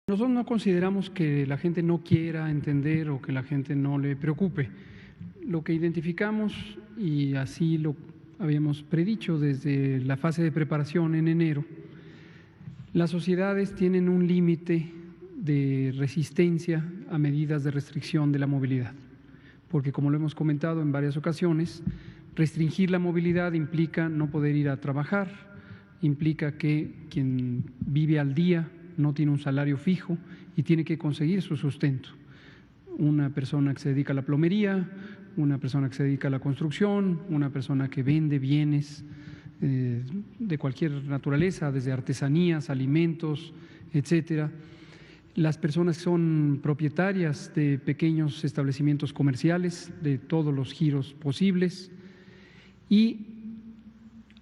Nosotros no consideramos que la gente no quiera entender o que la gente no le preocupe. Lo que identificamos, y así lo habíamos predicho desde la fase de preparación en enero, las sociedades tienen un límite de resistencia a medidas de restricción de la movilidad, porque como lo hemos comentado en varias ocasiones, restringir la movilidad implica no poder ir a trabajar, implica que quien vive al día no tiene un salario fijo y tiene que conseguir su sustento. Una persona que se dedica a la plomería, una persona que se dedica a la construcción, una persona que vende bienes de cualquier naturaleza, desde artesanías, alimentos, etcétera. Las personas que son propietarias de pequeños establecimientos comerciales de todos los giros posibles, y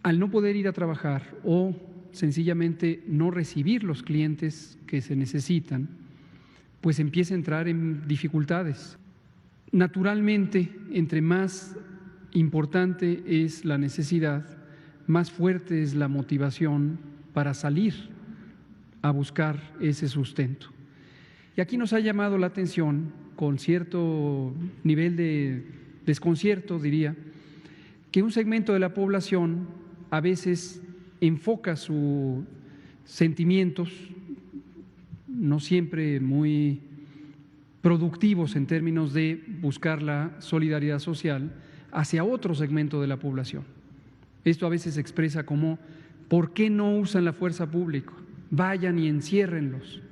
al no poder ir a trabajar o sencillamente no recibir los clientes que se necesitan, pues empieza a entrar en dificultades. Naturalmente, entre más importante es la necesidad, más fuerte es la motivación para salir a buscar ese sustento. Y aquí nos ha llamado la atención, con cierto nivel de desconcierto, diría, que un segmento de la población a veces enfoca sus sentimientos, no siempre muy productivos en términos de buscar la solidaridad social, hacia otro segmento de la población. Esto a veces se expresa como: ¿por qué no usan la fuerza pública? Vayan y enciérrenlos.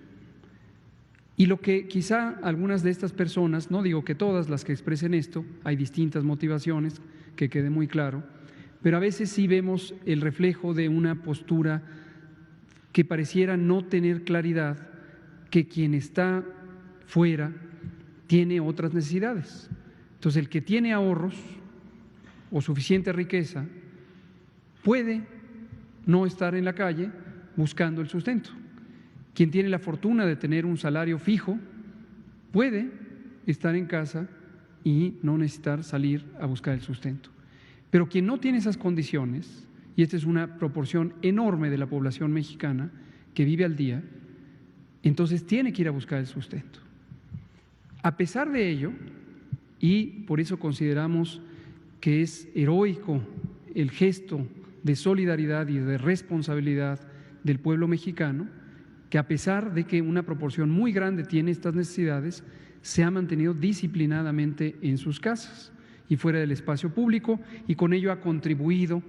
Y lo que quizá algunas de estas personas, no digo que todas las que expresen esto, hay distintas motivaciones, que quede muy claro, pero a veces sí vemos el reflejo de una postura que pareciera no tener claridad que quien está fuera tiene otras necesidades. Entonces, el que tiene ahorros o suficiente riqueza puede no estar en la calle buscando el sustento. Quien tiene la fortuna de tener un salario fijo puede estar en casa y no necesitar salir a buscar el sustento. Pero quien no tiene esas condiciones, y esta es una proporción enorme de la población mexicana que vive al día, entonces tiene que ir a buscar el sustento. A pesar de ello, y por eso consideramos que es heroico el gesto de solidaridad y de responsabilidad del pueblo mexicano, que a pesar de que una proporción muy grande tiene estas necesidades, se ha mantenido disciplinadamente en sus casas y fuera del espacio público, y con ello ha contribuido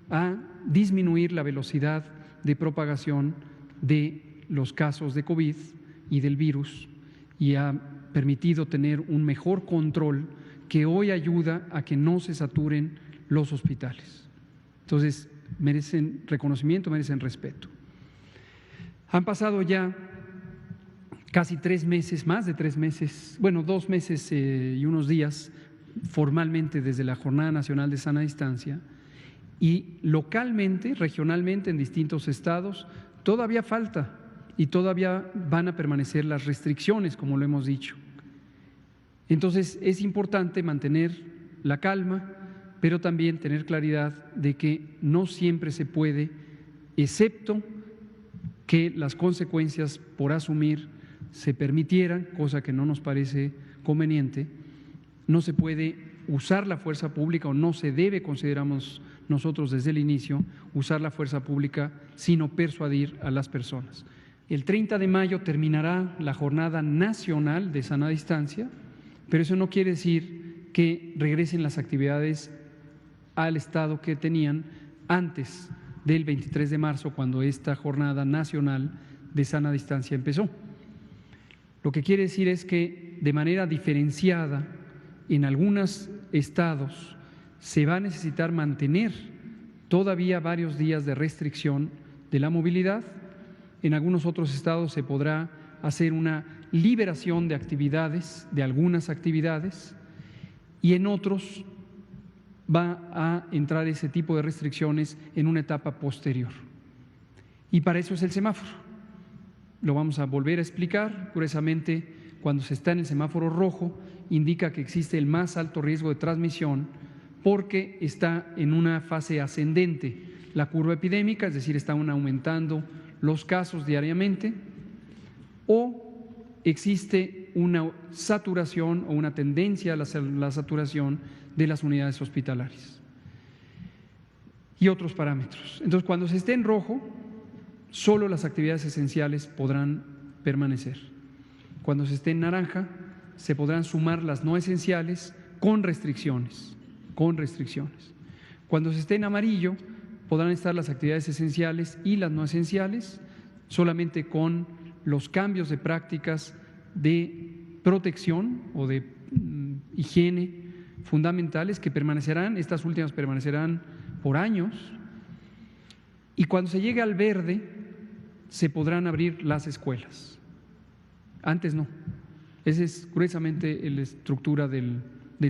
a disminuir la velocidad de propagación de los casos de COVID y del virus, y ha permitido tener un mejor control que hoy ayuda a que no se saturen los hospitales. Entonces, merecen reconocimiento, merecen respeto. Han pasado ya casi 3 meses, más de 3 meses, bueno, 2 meses y unos días formalmente desde la Jornada Nacional de Sana Distancia, y localmente, regionalmente en distintos estados todavía falta y todavía van a permanecer las restricciones, como lo hemos dicho. Entonces es importante mantener la calma, pero también tener claridad de que no siempre se puede, excepto que las consecuencias por asumir se permitieran, cosa que no nos parece conveniente. No se puede usar la fuerza pública, o no se debe, consideramos nosotros desde el inicio, usar la fuerza pública, sino persuadir a las personas. El 30 de mayo terminará la Jornada Nacional de Sana Distancia, pero eso no quiere decir que regresen las actividades al estado que tenían antes del 23 de marzo, cuando esta Jornada Nacional de Sana Distancia empezó. Lo que quiere decir es que de manera diferenciada, en algunos estados se va a necesitar mantener todavía varios días de restricción de la movilidad. En algunos otros estados se podrá hacer una liberación de actividades, de algunas actividades, y en otros va a entrar ese tipo de restricciones en una etapa posterior. Y para eso es el semáforo. Lo vamos a volver a explicar. Curiosamente, cuando se está en el semáforo rojo, indica que existe el más alto riesgo de transmisión porque está en una fase ascendente la curva epidémica, es decir, están aumentando los casos diariamente, o existe una saturación o una tendencia a la saturación de las unidades hospitalarias y otros parámetros. Entonces, cuando se esté en rojo, solo las actividades esenciales podrán permanecer. Cuando se esté en naranja, se podrán sumar las no esenciales con restricciones, Cuando se esté en amarillo, podrán estar las actividades esenciales y las no esenciales, solamente con los cambios de prácticas de protección o de higiene fundamentales que permanecerán, estas últimas permanecerán por años, y cuando se llegue al verde se podrán abrir las escuelas. Antes no. Esa es gruesamente la estructura del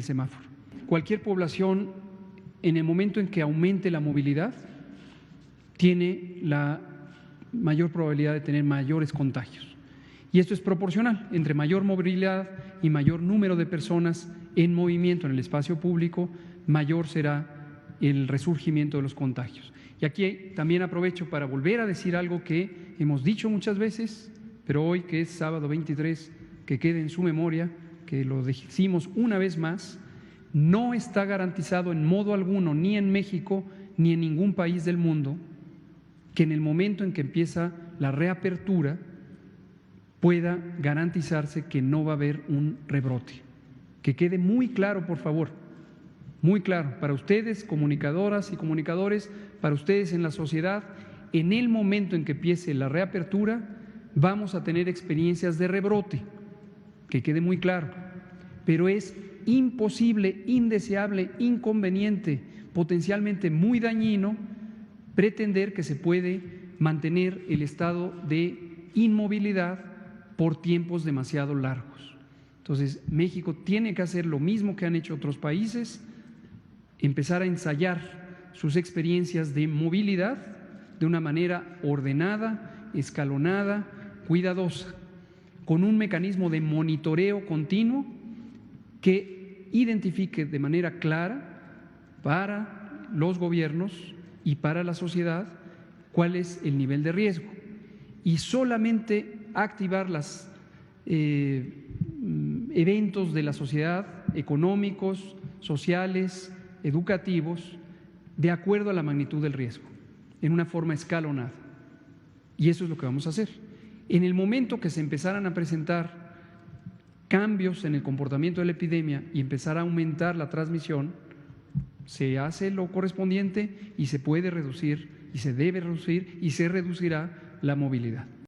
semáforo. Cualquier población, en el momento en que aumente la movilidad, tiene la mayor probabilidad de tener mayores contagios. Y esto es proporcional. Entre mayor movilidad y mayor número de personas en movimiento en el espacio público, mayor será el resurgimiento de los contagios. Y aquí también aprovecho para volver a decir algo que hemos dicho muchas veces, pero hoy, que es sábado 23, que quede en su memoria, que lo decimos una vez más: no está garantizado en modo alguno, ni en México ni en ningún país del mundo, que en el momento en que empieza la reapertura pueda garantizarse que no va a haber un rebrote. Que quede muy claro, por favor, muy claro, para ustedes, comunicadoras y comunicadores, para ustedes en la sociedad: en el momento en que empiece la reapertura vamos a tener experiencias de rebrote, que quede muy claro, pero es imposible, indeseable, inconveniente, potencialmente muy dañino pretender que se puede mantener el estado de inmovilidad por tiempos demasiado largos. Entonces, México tiene que hacer lo mismo que han hecho otros países, empezar a ensayar sus experiencias de movilidad de una manera ordenada, escalonada, cuidadosa, con un mecanismo de monitoreo continuo que identifique de manera clara para los gobiernos y para la sociedad cuál es el nivel de riesgo, y solamente activar los eventos de la sociedad, económicos, sociales, educativos, de acuerdo a la magnitud del riesgo, en una forma escalonada. Y eso es lo que vamos a hacer. En el momento que se empezaran a presentar cambios en el comportamiento de la epidemia y empezar a aumentar la transmisión, se hace lo correspondiente y se puede reducir, y se debe reducir, y se reducirá la movilidad.